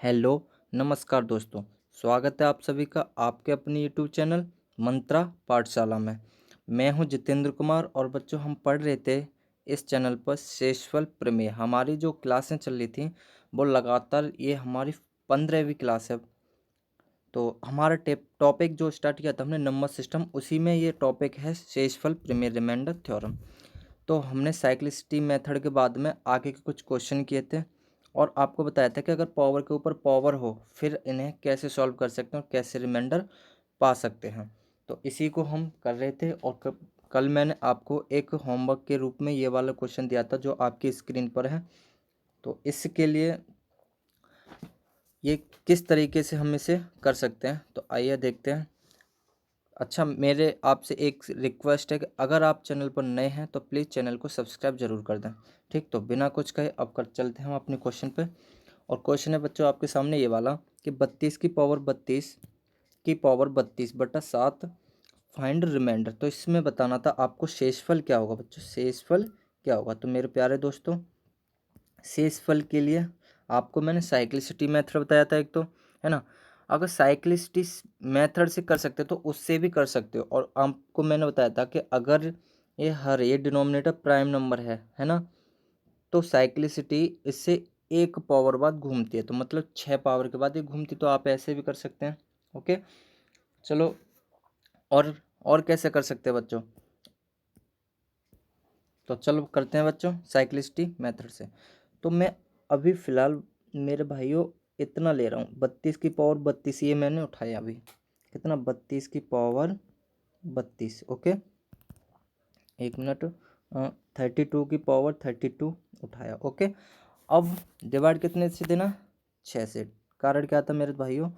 Hello, नमस्कार दोस्तों। स्वागत है आप सभी का आपके अपने यूट्यूब चैनल मंत्रा पाठशाला में। मैं हूं जितेंद्र कुमार और बच्चों हम पढ़ रहे थे इस चैनल पर शेषफल प्रमेय। हमारी जो क्लासें चल रही थी वो लगातार ये हमारी 15वीं क्लास है। तो हमारा टॉपिक जो स्टार्ट किया था हमने नंबर सिस्टम, उसी में ये टॉपिक है शेषफल प्रमेय रिमाइंडर थ्योरम। तो हमने साइक्लिसिटी मेथड के बाद में आगे के कुछ क्वेश्चन किए थे और आपको बताया था कि अगर पावर के ऊपर पावर हो फिर इन्हें कैसे सॉल्व कर सकते हैं और कैसे रिमाइंडर पा सकते हैं। तो इसी को हम कर रहे थे और कल मैंने आपको एक होमवर्क के रूप में ये वाला क्वेश्चन दिया था जो आपकी स्क्रीन पर है। तो इसके लिए ये किस तरीके से हम इसे कर सकते हैं तो आइए देखते हैं। अच्छा, मेरे आपसे एक रिक्वेस्ट है कि अगर आप चैनल पर नए हैं तो प्लीज़ चैनल को सब्सक्राइब जरूर कर दें। ठीक, तो बिना कुछ कहे अब कर चलते हैं हम अपने क्वेश्चन पे। और क्वेश्चन है बच्चों आपके सामने ये वाला कि 32 की पावर 32 फाइंड रिमाइंडर। तो इसमें बताना था आपको शेषफल क्या होगा बच्चों, शेषफल क्या होगा। तो मेरे प्यारे दोस्तों, शेषफल के लिए आपको मैंने साइक्लिसिटी मेथड बताया था एक, तो है ना। अगर साइक्लिसिटी मेथड से कर सकते हो तो उससे भी कर सकते हो। और आपको मैंने बताया था कि अगर ये डिनोमिनेटर प्राइम नंबर है ना, तो साइक्लिसिटी इससे एक पावर बाद घूमती है, तो मतलब 6 पावर के बाद ये घूमती। तो आप ऐसे भी कर सकते हैं। ओके, चलो। और कैसे कर सकते हैं बच्चों, तो चलो करते हैं बच्चों साइक्लिसिटी मेथड से। तो मैं अभी फ़िलहाल मेरे भाइयों इतना ले रहा हूँ 32 की पावर 32, ये मैंने उठाया अभी कितना 32 की पावर 32। ओके, एक मिनट। 32 की पावर 32 उठाया। ओके, अब डिवाइड कितने से देना, 6 से। कारण क्या था मेरे भाइयों,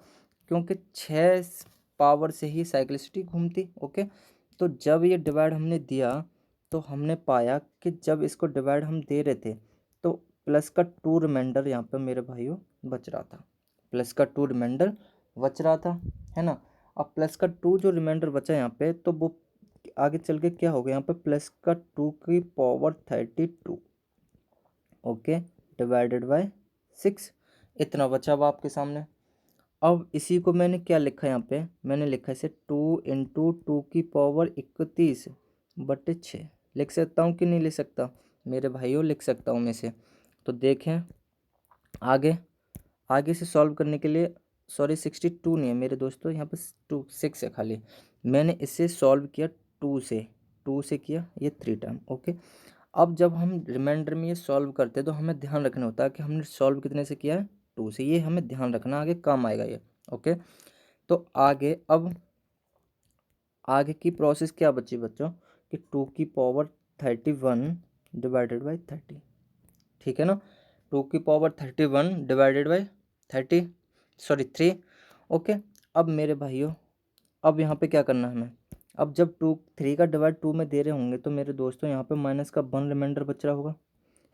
क्योंकि 6 पावर से ही साइक्लिसिटी घूमती। ओके, तो जब ये डिवाइड हमने दिया तो हमने पाया कि जब इसको डिवाइड हम दे रहे थे तो प्लस का 2 रिमाइंडर यहाँ पे मेरे भाइयों बच रहा था। प्लस का 2 रिमाइंडर बच रहा था, है ना। अब प्लस का 2 जो रिमाइंडर बचा यहाँ पे, तो वो आगे चल के क्या हो गया यहाँ पे, +2 की पावर 32। ओके, डिवाइडेड बाय 6, इतना बचा अब आपके सामने। अब इसी को मैंने क्या लिखा यहाँ पे, मैंने लिखा इसे 2 × 2 की पावर 31/6 लिख सकता हूँ कि नहीं लिख सकता मेरे भाइयों, लिख सकता हूँ मैं इसे। तो देखें आगे आगे से सॉल्व करने के लिए, सॉरी 62 नहीं है मेरे दोस्तों, यहाँ पे 6 है खाली। मैंने इसे सॉल्व किया 2 से किया ये 3 टाइम। ओके, अब जब हम रिमाइंडर में ये सॉल्व करते हैं तो हमें ध्यान रखना होता है कि हमने सॉल्व कितने से किया है, 2 से। ये हमें ध्यान रखना, आगे काम आएगा ये। ओके, तो अब आगे की प्रोसेस क्या बची बच्चों, कि 2 की पावर 31 डिवाइडेड बाई 30। ठीक है ना, 2 की power 31 divided by 30, sorry 3। Okay, अब मेरे भाइयों अब यहाँ पे क्या करना है हमें, अब जब 3 का डिवाइड 2 में दे रहे होंगे तो मेरे दोस्तों यहाँ पे माइनस का 1 रिमाइंडर बच रहा होगा,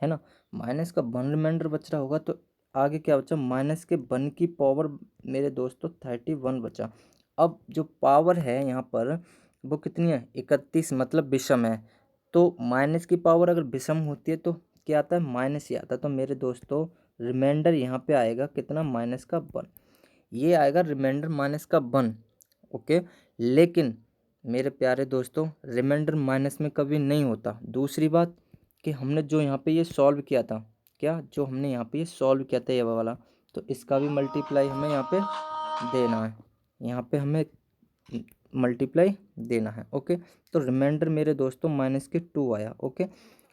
है ना। माइनस का 1 रिमाइंडर बच रहा होगा तो आगे क्या बचा, -1 की पावर मेरे दोस्तों 31 बचा। अब जो पावर है यहाँ पर वो कितनी है, 31, मतलब विषम है। तो माइनस की पावर अगर विषम होती है तो क्या आता है, माइनस ही आता है। तो मेरे दोस्तों रिमाइंडर यहाँ पे आएगा कितना, -1। ये आएगा रिमाइंडर -1। ओके, लेकिन मेरे प्यारे दोस्तों रिमाइंडर माइनस में कभी नहीं होता। दूसरी बात कि हमने जो यहाँ पे ये सॉल्व किया था, क्या जो हमने यहाँ पे ये सॉल्व किया था ये वाला, तो इसका भी मल्टीप्लाई हमें यहाँ पे देना है, यहाँ पे हमें मल्टीप्लाई देना है। ओके, तो रिमाइंडर मेरे दोस्तों -2 आया। ओके,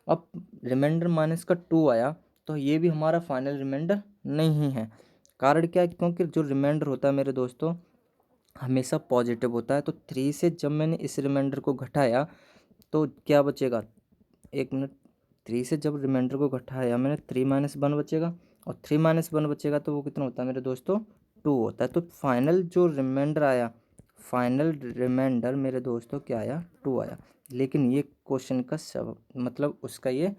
अब रिमाइंडर -2 आया तो ये भी हमारा फाइनल रिमाइंडर नहीं है। कारण क्या है, क्योंकि जो रिमाइंडर होता है मेरे दोस्तों हमेशा पॉजिटिव होता है। तो 3 से जब मैंने इस रिमाइंडर को घटाया तो क्या बचेगा, एक मिनट। 3 से जब रिमाइंडर को घटाया मैंने, 3 - 1 बचेगा, और 3 - 1 बचेगा तो वो कितना होता है मेरे दोस्तों, 2 होता है। तो फाइनल जो रिमाइंडर आया, फाइनल रिमाइंडर मेरे दोस्तों क्या आया, 2 आया। लेकिन ये क्वेश्चन का सब मतलब उसका ये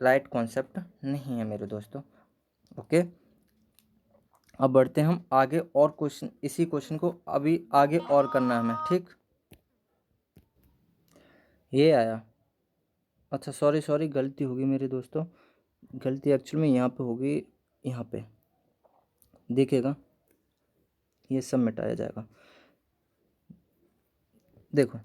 राइट कॉन्सेप्ट नहीं है मेरे दोस्तों। ओके, अब बढ़ते हैं हम आगे, और क्वेश्चन इसी क्वेश्चन को अभी आगे और करना है हमें। ठीक, ये आया, अच्छा सॉरी गलती होगी मेरे दोस्तों, गलती एक्चुअल में यहाँ पे होगी, यहाँ पे देखिएगा ये सब मिटाया जाएगा। देखो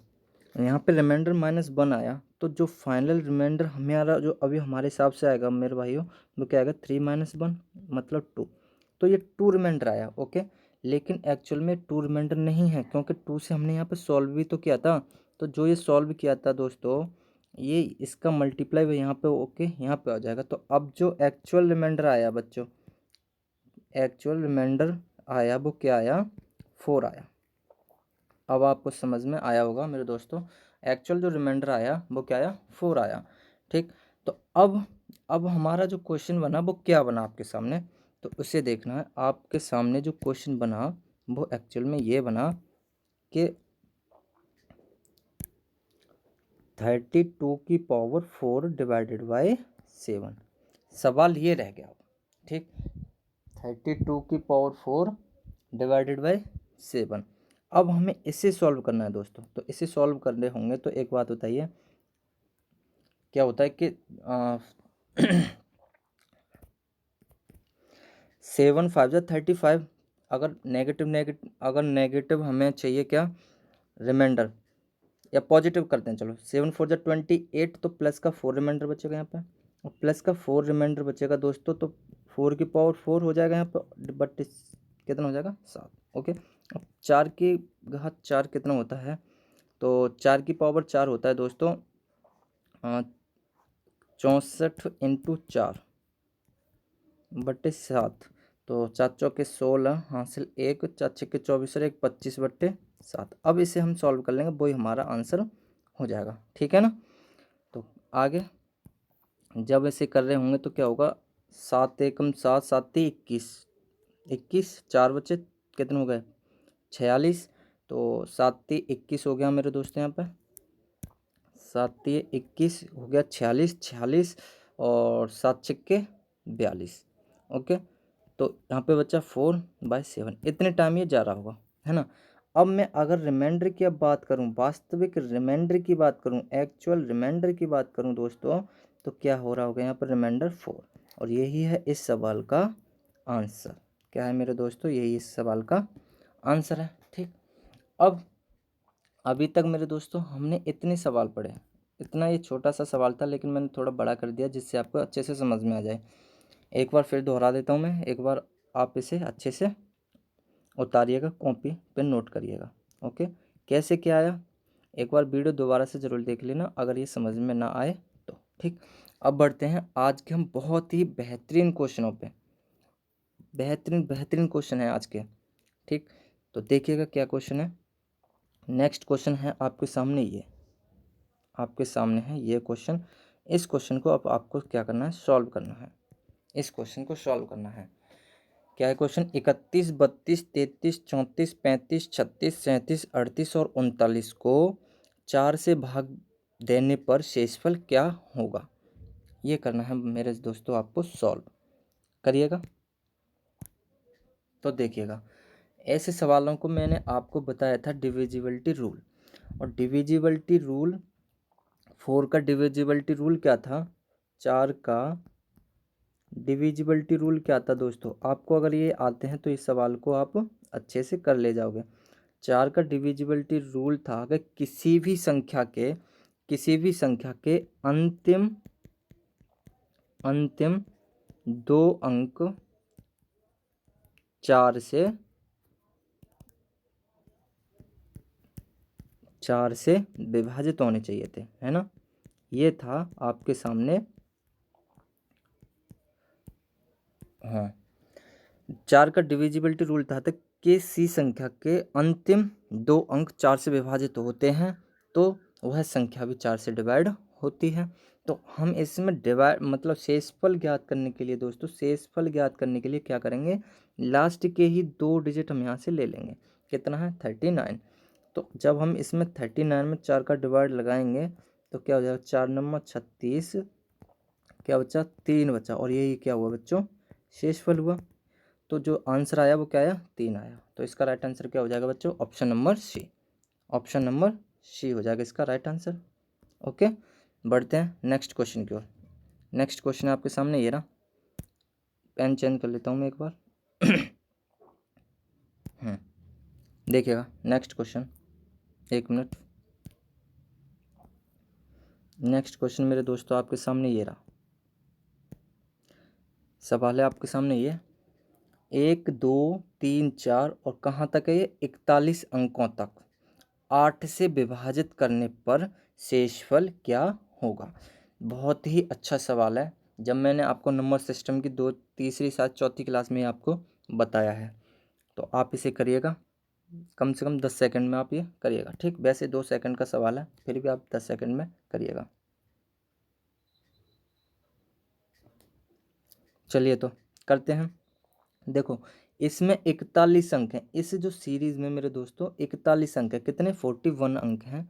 यहाँ पे रिमाइंडर -1 आया, तो जो फाइनल रिमाइंडर हमारा जो अभी हमारे हिसाब से आएगा मेरे भाइयों, वो क्या आएगा 3 - 1 मतलब 2। तो ये 2 रिमाइंडर आया, ओके। लेकिन एक्चुअल में 2 रिमाइंडर नहीं है, क्योंकि 2 से हमने यहाँ पे सॉल्व भी तो किया था। तो जो ये सॉल्व किया था दोस्तों, ये इसका मल्टीप्लाई यहाँ पे ओके यहाँ पे आ जाएगा। तो अब जो एक्चुअल रिमाइंडर आया बच्चों, एक्चुअल रिमाइंडर आया वो क्या आया, 4 आया। अब आपको समझ में आया होगा मेरे दोस्तों, एक्चुअल जो रिमाइंडर आया वो क्या आया, 4 आया। ठीक, तो अब हमारा जो क्वेश्चन बना वो क्या बना आपके सामने, तो उसे देखना है। आपके सामने जो क्वेश्चन बना वो एक्चुअल में ये बना कि 32 की पावर 4 डिवाइडेड बाई 7। सवाल ये रह गया। ठीक, 32 की पावर 4 डिवाइडेड बाई 7। अब हमें इसे सॉल्व करना है दोस्तों। तो इसे सॉल्व करने होंगे तो एक बात बताइए, क्या होता है कि 7 5 जा 35। अगर नेगेटिव हमें चाहिए क्या, रिमाइंडर, या पॉजिटिव करते हैं, चलो 7 4 जा 28, तो प्लस का 4 रिमाइंडर बचेगा यहाँ पे, और प्लस का 4 रिमाइंडर बचेगा दोस्तों, तो 4 की पावर 4 हो जाएगा यहाँ पर, बट कितना हो जाएगा 7। ओके, अब 4 की घात 4 कितना होता है, तो 4 की पावर 4 होता है दोस्तों 64 × 4 बट्टे 7। तो 4 × 4 = 16, हासिल 1, 4 × 6 = 24 और 1 25/7। अब इसे हम सॉल्व कर लेंगे, वही हमारा आंसर हो जाएगा। ठीक है ना। तो आगे जब ऐसे कर रहे होंगे तो क्या होगा, 7 एकम 7, 7 × 21, 21, 4 बचे कितने हो गए 46। तो 7 × 21 हो गया मेरे दोस्तों, यहाँ पे 7 × 21 हो गया 46, 46 और 7 × 6 = 42। ओके, तो यहाँ पे बचा 4/7। इतने टाइम ये जा रहा होगा, है ना। अब मैं अगर रिमाइंडर की अब बात करूँ, वास्तविक रिमाइंडर की बात करूँ, एक्चुअल रिमाइंडर की बात करूँ दोस्तों, तो क्या हो रहा होगा यहाँ पर रिमाइंडर 4। और यही है इस सवाल का आंसर। क्या है मेरे दोस्तों, यही इस सवाल का आंसर है। ठीक, अब अभी तक मेरे दोस्तों हमने इतने सवाल पढ़े। इतना ये छोटा सा सवाल था, लेकिन मैंने थोड़ा बड़ा कर दिया जिससे आपको अच्छे से समझ में आ जाए। एक बार फिर दोहरा देता हूँ मैं, एक बार आप इसे अच्छे से उतारिएगा, कॉपी पे नोट करिएगा। ओके, कैसे क्या आया, एक बार वीडियो दोबारा से ज़रूर देख लेना अगर ये समझ में ना आए तो। ठीक, अब बढ़ते हैं आज के हम बहुत ही बेहतरीन क्वेश्चनों पे। बेहतरीन क्वेश्चन है आज के। ठीक, तो देखिएगा क्या क्वेश्चन है। नेक्स्ट क्वेश्चन है आपके सामने, ये क्वेश्चन। इस क्वेश्चन को अब आपको क्या करना है, सॉल्व करना है। इस क्वेश्चन को सॉल्व करना है। क्या है क्वेश्चन, 31 32 33 34 35 36 37 38 और 39 को 4 से भाग देने पर शेषफल क्या होगा। ये करना है मेरे दोस्तों, आपको सॉल्व करिएगा। तो देखिएगा, ऐसे सवालों को मैंने आपको बताया था डिविजिबिलिटी रूल। और डिविजिबिलिटी रूल 4 का डिविजिबिलिटी रूल क्या था, 4 का डिविजिबिलिटी रूल क्या था दोस्तों। आपको अगर ये आते हैं तो इस सवाल को आप अच्छे से कर ले जाओगे। 4 का डिविजिबिलिटी रूल था कि किसी भी संख्या के अंतिम 2 अंक 4 से विभाजित होने चाहिए थे, है ना। ये था आपके सामने, हाँ। 4 का डिविजिबिलिटी रूल था कि किसी संख्या के अंतिम 2 अंक 4 से विभाजित होते हैं तो वह संख्या भी 4 से डिवाइड होती है। तो हम इसमें डिवाइड मतलब शेषफल ज्ञात करने के लिए दोस्तों, शेषफल ज्ञात करने के लिए क्या करेंगे, लास्ट के ही 2 डिजिट हम यहाँ से ले लेंगे। कितना है 39। तो जब हम इसमें 39 में 4 का डिवाइड लगाएंगे तो क्या हो जाएगा, 4 9 36, क्या बचा 3 बचा, और यही क्या हुआ बच्चों, शेषफल हुआ। तो जो आंसर आया वो क्या आया, 3 आया। तो इसका राइट आंसर क्या हो जाएगा बच्चों, option number C. Option number C हो जाएगा इसका राइट आंसर। ओके, बढ़ते हैं नेक्स्ट क्वेश्चन की ओर। नेक्स्ट क्वेश्चन आपके सामने ये रहा, पेन चेंज कर लेता हूँ मैं एक बार। देखिएगा next question, 1 minute. Next question मेरे दोस्तों आपके सामने ये रहा, सवाल है आपके सामने ये, 1 2 3 4 और कहाँ तक है ये, 41 अंकों तक 8 से विभाजित करने पर शेषफल क्या होगा। बहुत ही अच्छा सवाल है। जब मैंने आपको नंबर सिस्टम की तीसरी साथ चौथी क्लास में आपको बताया है, तो आप इसे करिएगा कम से कम 10 सेकंड में आप ये करिएगा, ठीक। वैसे 2 सेकंड का सवाल है, फिर भी आप 10 सेकंड में करिएगा। चलिए तो करते हैं। देखो इसमें 41 अंक हैं, इस जो सीरीज में मेरे दोस्तों 41 अंक है, कितने, 41 अंक हैं।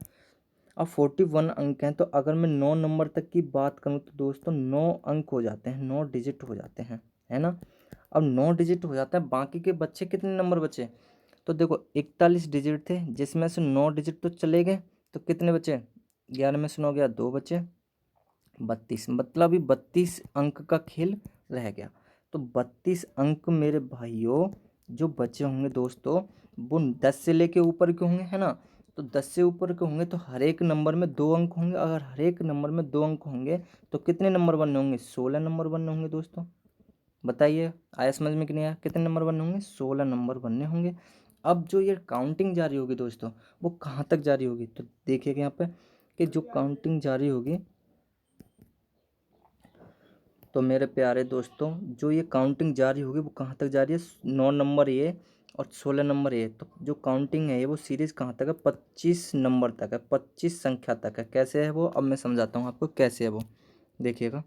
अब 41 अंक हैं, तो अगर मैं 9 नंबर तक की बात करूं तो दोस्तों 9 अंक हो जाते हैं, 9 डिजिट हो जाते हैं, है ना। अब 9 डिजिट हो जाता है, बाकी के बच्चे कितने नंबर बचे, तो देखो 41 डिजिट थे, जिसमें से 9 डिजिट तो चले गए, तो कितने बचे, 11 में से 9 गया, 2 बचे, 32, मतलब अभी 32 अंक का खेल रह गया। तो 32 अंक मेरे भाइयों जो बचे होंगे दोस्तों, वो 10 से लेके ऊपर के होंगे, है ना। तो 10 से ऊपर के होंगे तो हर एक नंबर में 2 अंक होंगे, अगर हर एक नंबर में 2 अंक होंगे तो कितने नंबर बनने होंगे, 16 नंबर बनने होंगे दोस्तों। बताइए आया समझ में कि नहीं आया, कितने नंबर बनने होंगे, 16 नंबर बनने होंगे। अब जो ये काउंटिंग जारी होगी दोस्तों, वो कहाँ तक जारी होगी, तो देखिएगा यहाँ पे कि जो काउंटिंग जारी होगी, तो मेरे प्यारे दोस्तों जो ये काउंटिंग जारी होगी वो कहाँ तक जारी है, 9 नंबर ये और 16 नंबर ये, तो जो काउंटिंग है ये वो सीरीज़ कहाँ तक है, 25 नंबर तक है, 25 संख्या तक है। कैसे है वो, अब मैं समझाता हूँ आपको कैसे है वो। देखिएगा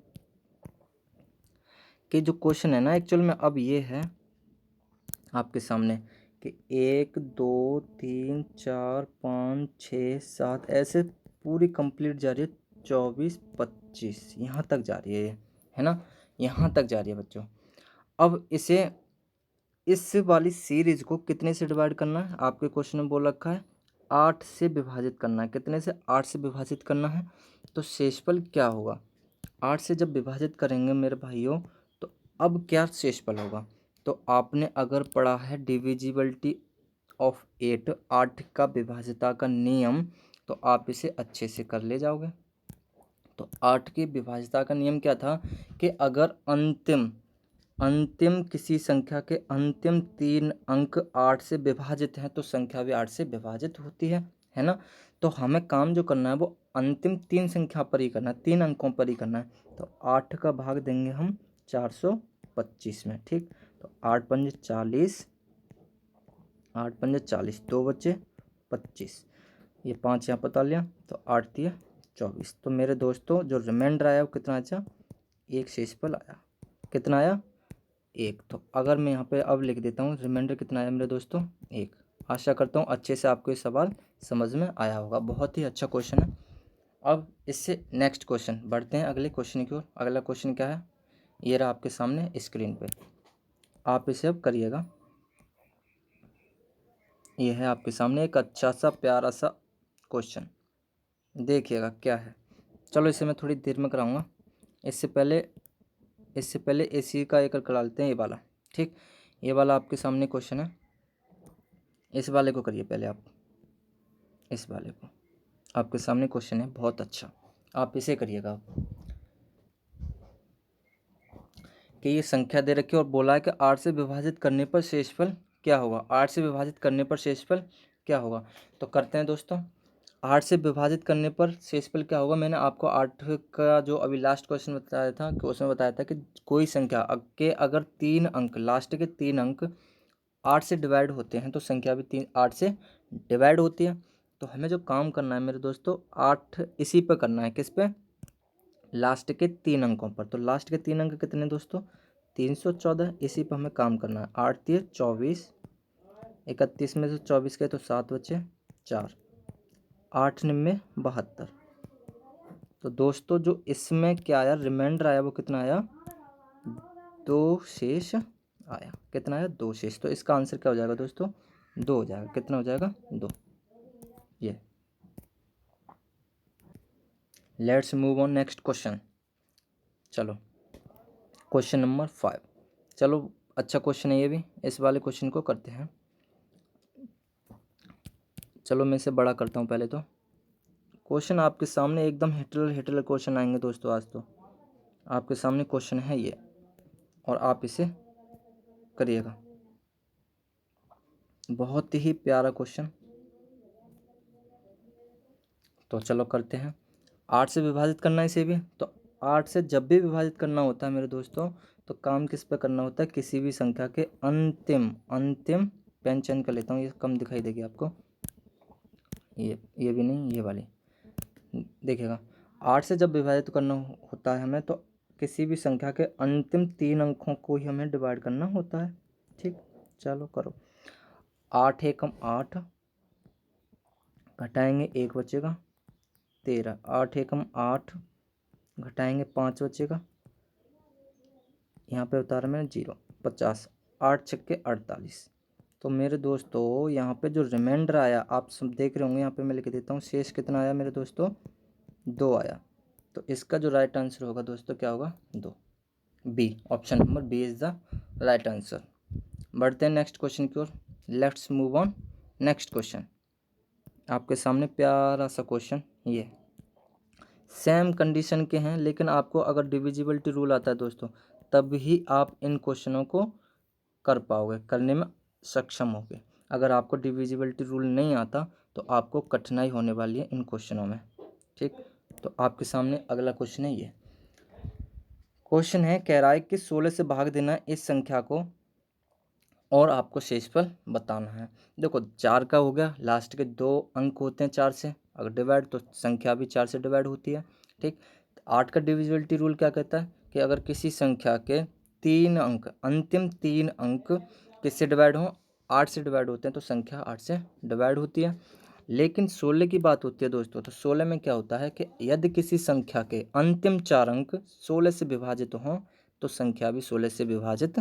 कि जो क्वेश्चन है ना एक्चुअल में अब ये है आपके सामने कि 1 2 3 4 5 6 7 ऐसे पूरी कंप्लीट जा रही है, 24 25 यहाँ तक जा रही है ये, है ना, यहाँ तक जा रही है बच्चों। अब इसे इस वाली सीरीज को कितने से डिवाइड करना है, आपके क्वेश्चन में बोल रखा है 8 से विभाजित करना है, कितने से, 8 से विभाजित करना है। तो शेषफल क्या होगा, 8 से जब विभाजित करेंगे मेरे भाइयों, तो अब क्या शेषफल होगा, तो आपने अगर पढ़ा है डिविजिबिलिटी ऑफ 8, 8 का विभाज्यता का नियम, तो आप इसे अच्छे से कर ले जाओगे। तो 8 की विभाज्यता का नियम क्या था कि अगर अंतिम अंतिम किसी संख्या के अंतिम 3 अंक 8 से विभाजित हैं तो संख्या भी 8 से विभाजित होती है ना। तो हमें काम जो करना है वो अंतिम 3 संख्या पर ही करना है, 3 अंकों पर ही करना है। तो 8 का भाग देंगे हम 425 में, ठीक। तो 8 पंजे 40, 8 पंजे 40, 2 बचे 25, ये 5 यहाँ बता लिया, तो 8 दिया 24। तो मेरे दोस्तों जो रिमाइंडर आया वो कितना आया, एक शेषफल आया, कितना आया, एक। तो अगर मैं यहाँ पे अब लिख देता हूँ रिमाइंडर कितना आया मेरे दोस्तों, एक। आशा करता हूँ अच्छे से आपको ये सवाल समझ में आया होगा, बहुत ही अच्छा क्वेश्चन है। अब इससे नेक्स्ट क्वेश्चन बढ़ते हैं अगले क्वेश्चन की ओर। अगला क्वेश्चन क्या है, ये रहा आपके सामने स्क्रीन पे, आप इसे अब करिएगा। ये है आपके सामने एक अच्छा सा प्यारा सा क्वेश्चन, देखिएगा क्या है। चलो इसे मैं थोड़ी देर में कराऊंगा, इससे पहले इसी का एक करा लेते हैं ये वाला, ठीक। ये वाला आपके सामने क्वेश्चन है, इस वाले को करिए पहले आप, इस वाले को, आपके सामने क्वेश्चन है बहुत अच्छा, आप इसे करिएगा आप। कि ये संख्या दे रखी है और बोला है कि 8 से विभाजित करने पर शेषफल क्या होगा, 8 से विभाजित करने पर शेषफल क्या होगा। तो करते हैं दोस्तों, 8 से विभाजित करने पर शेषफल क्या होगा। मैंने आपको 8 का जो अभी लास्ट क्वेश्चन बताया था कि उसमें बताया था कि कोई संख्या के अगर 3 अंक, लास्ट के 3 अंक 8 से डिवाइड होते हैं तो संख्या भी 8 से डिवाइड होती है। तो हमें जो काम करना है मेरे दोस्तों 8 इसी पे करना है, किस पे, लास्ट के 3 अंकों पर। तो लास्ट के 3 अंक कितने दोस्तों, 314, इसी पर हमें काम करना है। 8 3 24, 31 में से 24 गए तो 7 बचे 4, 8 निन्मे 72। तो दोस्तों जो इसमें क्या आया, रिमाइंडर आया वो कितना आया, 2 शेष आया, कितना आया, 2 शेष। तो इसका आंसर क्या हो जाएगा दोस्तों, 2 हो जाएगा, कितना हो जाएगा, 2। ये let's move on next question. चलो क्वेश्चन नंबर 5, चलो अच्छा क्वेश्चन है ये भी, इस वाले क्वेश्चन को करते हैं। चलो मैं इसे बड़ा करता हूँ पहले तो। क्वेश्चन आपके सामने एकदम हिटलर क्वेश्चन आएंगे दोस्तों। आज तो आपके सामने क्वेश्चन है ये, और आप इसे करिएगा। बहुत ही प्यारा क्वेश्चन। तो चलो करते हैं। 8 से विभाजित करना है इसे भी। तो 8 से जब भी विभाजित करना होता है मेरे दोस्तों, तो काम किस पे करना होता है? किसी भी संख्या के अंतिम पेन चेंज कर लेता हूँ, ये कम दिखाई देगी आपको। ये भी नहीं, ये वाली देखिएगा। 8 से जब विभाजित करना होता है हमें, तो किसी भी संख्या के अंतिम 3 अंकों को ही हमें डिवाइड करना होता है। ठीक, चलो करो। 8 एकम 8, घटाएंगे 1 बचेगा 13। 8 एकम 8, घटाएंगे 5 बचेगा, यहाँ पे उतारा मैंने 0, 50। 8 छक्के 48। तो मेरे दोस्तों यहाँ पे जो रिमाइंडर आया आप सब देख रहे होंगे, यहाँ पे मैं लिख देता हूँ। शेष कितना आया मेरे दोस्तों? 2 आया। तो इसका जो राइट आंसर होगा दोस्तों क्या होगा? 2। B, option number B is the right answer. बढ़ते हैं नेक्स्ट क्वेश्चन की ओर। Let's move on next question. आपके सामने प्यारा सा क्वेश्चन ये सेम कंडीशन के हैं, लेकिन आपको अगर डिविजिबिलिटी रूल आता है दोस्तों, तब ही आप इन क्वेश्चनों को कर पाओगे, करने में सक्षम होगे। अगर आपको डिविजिबिलिटी रूल नहीं आता तो आपको कठिनाई होने वाली है इन क्वेश्चनों में। ठीक, तो आपके सामने अगला क्वेश्चन है ये। क्वेश्चन है, कह रहा है कि 16 से भाग देना है इस संख्या को और आपको शेषफल बताना है। देखो 4 का हो गया, लास्ट के 2 अंक होते हैं 4 से, अगर डिवाइड तो संख्या भी 4 से डिवाइड होती है। ठीक, 8 का डिविजिबिलिटी रूल क्या कहता है कि अगर किसी संख्या के 3 अंक, अंतिम 3 अंक किससे डिवाइड हों? 8 से डिवाइड होते हैं, तो संख्या 8 से डिवाइड होती है। लेकिन 16 की बात होती है दोस्तों, तो 16 में क्या होता है कि यदि किसी संख्या के अंतिम 4 अंक 16 से विभाजित हों, तो संख्या भी 16 से विभाजित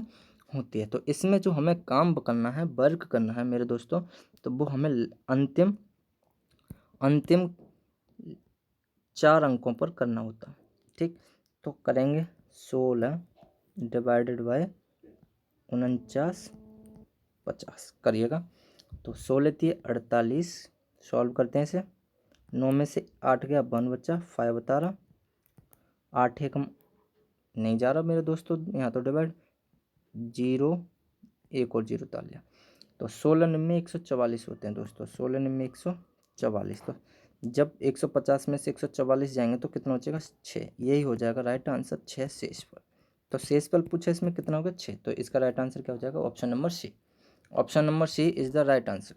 होती है। तो इसमें जो हमें काम करना है, वर्क करना है मेरे दोस्तों, तो वो हमें अंतिम 4 अंकों पर करना होता है। ठीक, तो करेंगे 16 डिवाइडेड बाय 49 50 करिएगा। तो 16 थी 48, सॉल्व करते हैं इसे। 9 में से 8 गया 1 बचा, 5 बता रहा। 8 एकम नहीं जा रहा मेरे दोस्तों, यहाँ तो डिवाइड 0, एक और 0 डाल लिया। तो 16 निम्न 144 होते हैं दोस्तों। 16 निम्न 144। तो जब 150 में से 144 जाएंगे तो कितना बचेगा? 6। यही हो जाएगा राइट आंसर, 6 शेषफल। तो शेषफल पूछा इसमें कितना होगा? 6। तो इसका राइट आंसर क्या हो जाएगा? Option number C. Option number C is the right answer.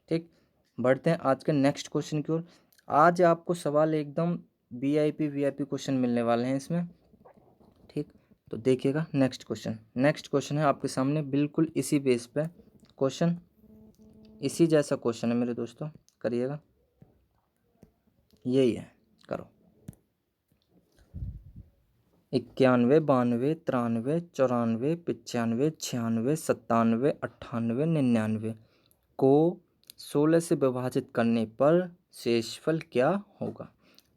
ठीक, बढ़ते हैं आज के नेक्स्ट क्वेश्चन की ओर। आज आपको सवाल एकदम वीआईपी क्वेश्चन मिलने वाले हैं इसमें। ठीक, तो देखिएगा नेक्स्ट क्वेश्चन है आपके सामने, बिल्कुल इसी बेस पे क्वेश्चन, इसी जैसा क्वेश्चन है मेरे दोस्तों, करिएगा। यही है, करो। 91 92 93 94 95 96 97 98 99 को 16 से विभाजित करने पर शेषफल क्या होगा?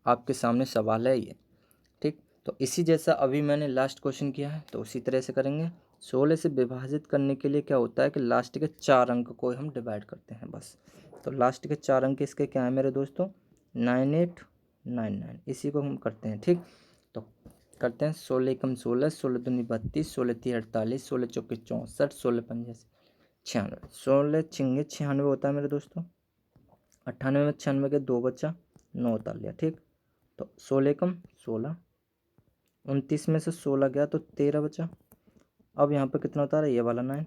आपके सामने सवाल है ये। ठीक, तो इसी जैसा अभी मैंने लास्ट क्वेश्चन किया है, तो उसी तरह से करेंगे। 16 से विभाजित करने के लिए क्या होता है कि लास्ट के 4 अंक को हम डिवाइड करते हैं बस। तो लास्ट के 4 अंक इसके क्या है मेरे दोस्तों? 9899, इसी को हम करते हैं। ठीक, तो करते हैं। 16 एकम 16, 16 दूनी 32, 16 तीन 48, 16 चौके 64, 16 पंजे 96, 16 छिंगे 96 होता है मेरे दोस्तों। 98 में 96 के 2 बचा, 9 उतार लिया। ठीक, तो 16 एकम 16, 29 में से 16 गया तो 13 बचा। अब यहाँ पे कितना होता है? ये वाला 9।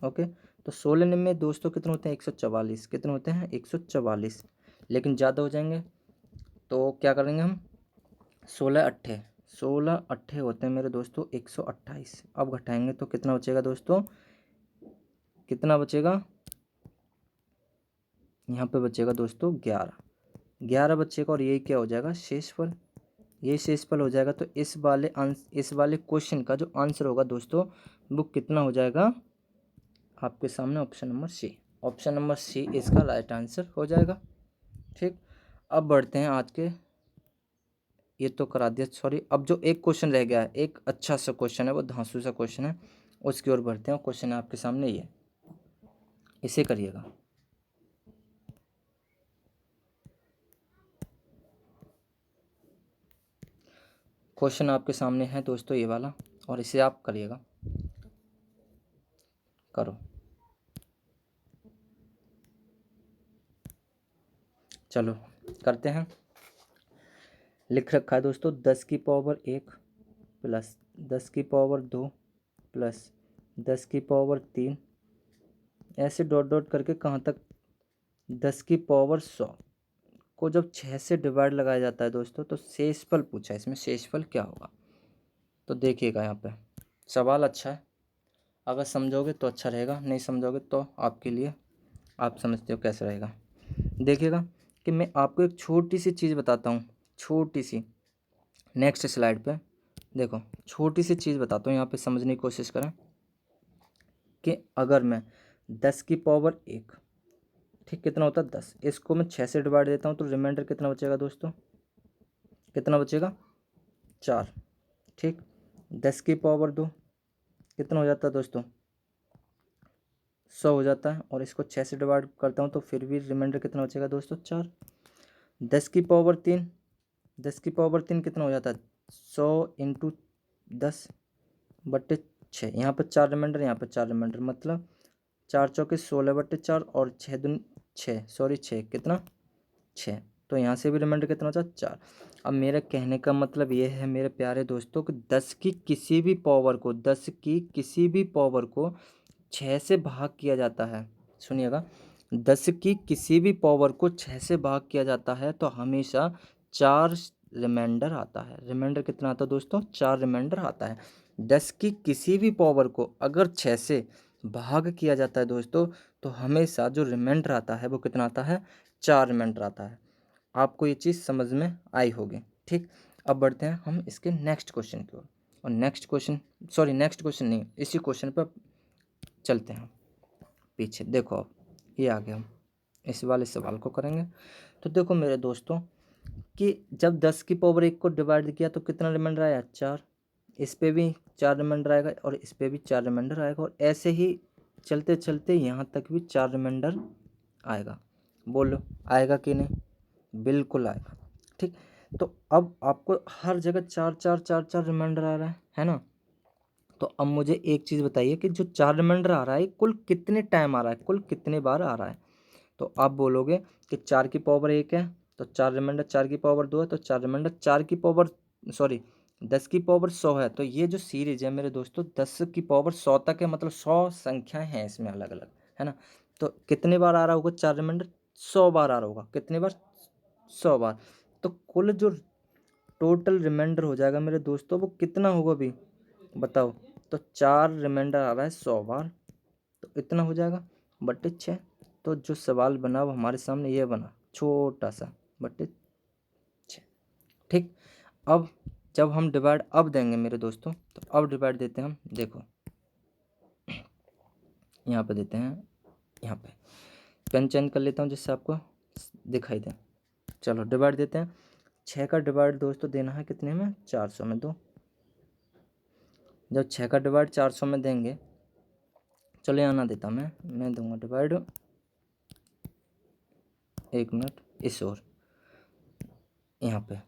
ओके, तो 16 में दोस्तों कितने होते हैं? 144। कितने होते हैं? 144, लेकिन ज़्यादा हो जाएंगे तो क्या करेंगे हम? 16 अट्ठे होते हैं मेरे दोस्तों 128। अब घटाएंगे तो कितना बचेगा दोस्तों? कितना बचेगा? यहाँ पे बचेगा दोस्तों 11 बचेगा, और यही क्या हो जाएगा? शेषफल। ये शेषफल हो जाएगा। तो इस वाले क्वेश्चन का जो आंसर होगा दोस्तों, वो कितना हो जाएगा? आपके सामने option number C. Option number C इसका राइट आंसर हो जाएगा। ठीक, अब बढ़ते हैं आज के, ये तो करा दिया सॉरी। अब जो एक क्वेश्चन रह गया है, एक अच्छा सा क्वेश्चन है, वो धांसू सा क्वेश्चन है, उसकी ओर बढ़ते हैं। क्वेश्चन है आपके सामने ये, इसे करिएगा। क्वेश्चन आपके सामने है दोस्तों ये वाला, और इसे आप करिएगा। करो, चलो करते हैं। लिख रखा है दोस्तों 10⁻1 प्लस 10⁻2 प्लस 10⁻3, ऐसे डॉट डॉट करके कहाँ तक 10⁻100 को जब 6 से डिवाइड लगाया जाता है दोस्तों तो शेषफल पूछा है, इसमें शेषफल क्या होगा। तो देखिएगा यहाँ पे सवाल अच्छा है, अगर समझोगे तो अच्छा रहेगा, नहीं समझोगे तो आपके लिए, आप समझते हो कैसे रहेगा। देखिएगा कि मैं आपको एक छोटी सी चीज़ बताता हूँ, छोटी सी, नेक्स्ट स्लाइड पे देखो, छोटी सी चीज़ बताता हूँ, यहाँ पे समझने की कोशिश करें कि अगर मैं 10⁻1, ठीक, कितना होता है 10, इसको मैं 6 से डिवाइड देता हूँ तो रिमाइंडर कितना बचेगा दोस्तों, कितना बचेगा 4, ठीक। 10⁻2 कितना हो जाता है दोस्तों 100 हो जाता है, और इसको 6 से डिवाइड करता हूँ तो फिर भी रिमाइंडर कितना बचेगा दोस्तों 4। 10⁻3, 10⁻3 कितना हो जाता है 100 इंटू 10/6, यहाँ पर 4 रिमाइंडर, यहाँ पर 4 रिमाइंडर, मतलब 4 चौके 16/4 और 6 दूनी 6, सॉरी 6 कितना 6, तो यहाँ से भी रिमाइंडर कितना होता है 4। अब मेरे कहने का मतलब ये है मेरे प्यारे दोस्तों कि 10 की किसी भी पावर को 10 की किसी भी पावर को 6 से भाग किया जाता है, सुनिएगा, 10 की किसी भी पावर को 6 से भाग किया जाता है तो हमेशा 4 रिमाइंडर आता है। रिमाइंडर कितना आता है दोस्तों 4 रिमाइंडर आता है। 10 की किसी भी पावर को अगर 6 से भाग किया जाता है दोस्तों तो हमेशा जो रिमाइंडर आता है वो कितना आता है 4 रिमाइंडर आता है। आपको ये चीज़ समझ में आई होगी, ठीक। अब बढ़ते हैं हम इसके नेक्स्ट क्वेश्चन की ओर, और next question, sorry next question नहीं, इसी क्वेश्चन पर चलते हैं पीछे। देखो अब ये आ गया, हम इस वाले सवाल को करेंगे। तो देखो मेरे दोस्तों कि जब 10⁻1 को डिवाइड किया तो कितना रिमाइंडर आया 4, इस पे भी 4 रिमाइंडर आएगा और इस पे भी 4 रिमाइंडर आएगा, और ऐसे ही चलते चलते यहाँ तक भी 4 रिमाइंडर आएगा। बोलो आएगा कि नहीं, बिल्कुल आएगा, ठीक। तो अब आपको हर जगह 4 रिमाइंडर आ रहा है ना। तो अब मुझे एक चीज़ बताइए कि जो 4 रिमाइंडर आ रहा है कुल कितने टाइम आ रहा है, कुल कितने बार आ रहा है। तो आप बोलोगे कि 4⁻1 है तो 4 रिमाइंडर, 4⁻2 है तो 4 रिमाइंडर, 10⁻100 है, तो ये जो सीरीज है मेरे दोस्तों 10⁻100 तक है, मतलब 100 संख्याएं हैं इसमें अलग अलग, है ना। तो कितने बार आ रहा होगा 4 रिमाइंडर, 100 बार आ रहा होगा, कितने बार 100 बार। तो कुल जो टोटल रिमाइंडर हो जाएगा मेरे दोस्तों वो कितना होगा अभी बताओ। तो 4 रिमाइंडर आ रहा है 100 बार, तो इतना हो जाएगा बट्टे 6। तो जो सवाल बना वो हमारे सामने ये बना, छोटा सा बट्टे 6, ठीक। अब जब हम डिवाइड अब देंगे मेरे दोस्तों, तो अब डिवाइड देते हैं हम, देखो यहाँ पे देते हैं, यहाँ पे पेन चेंज कर लेता हूँ जिससे आपको दिखाई दे। चलो डिवाइड देते हैं, 6 का डिवाइड दोस्तों देना है कितने में 400 में, दो। जब 6 का डिवाइड 400 में देंगे, चलो यहाँ ना देता मैं दूंगा डिवाइड, एक मिनट इस और यहाँ पे,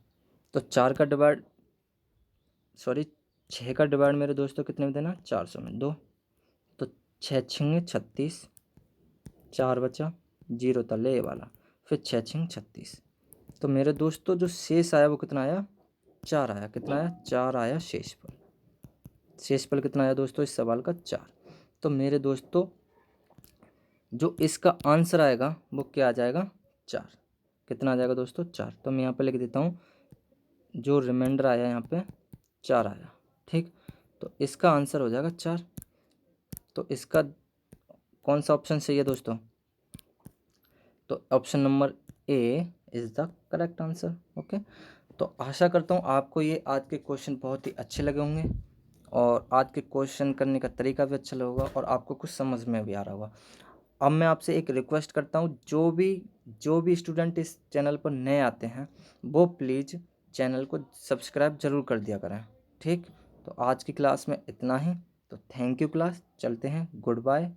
तो 4 का डिवाइड, सॉरी 6 का डिवाइड मेरे दोस्तों कितने में देना 400 में, दो। तो 6 6 36, 4 बचा, 0 था ले ये वाला, फिर 6 6 36। तो मेरे दोस्तों जो शेष आया वो कितना आया 4 आया, कितना आया 4 आया शेषफल। शेषफल कितना आया दोस्तों इस सवाल का 4। तो मेरे दोस्तों जो इसका आंसर आएगा वो क्या आ जाएगा 4, कितना आ जाएगा दोस्तों 4। तो मैं यहाँ पे लिख देता हूँ जो रिमाइंडर आया यहाँ पे 4 आया, ठीक। तो इसका आंसर हो जाएगा 4। तो इसका कौन सा ऑप्शन सही है दोस्तों, तो option number A is the correct answer. Okay, तो आशा करता हूँ आपको ये आज के क्वेश्चन बहुत ही अच्छे लगे होंगे, और आज के क्वेश्चन करने का तरीका भी अच्छा लगा होगा, और आपको कुछ समझ में भी आ रहा होगा। अब मैं आपसे एक रिक्वेस्ट करता हूँ, जो भी स्टूडेंट इस चैनल पर नए आते हैं वो प्लीज़ चैनल को सब्सक्राइब ज़रूर कर दिया करें, ठीक। तो आज की क्लास में इतना ही, तो थैंक यू क्लास, चलते हैं, गुड बाय।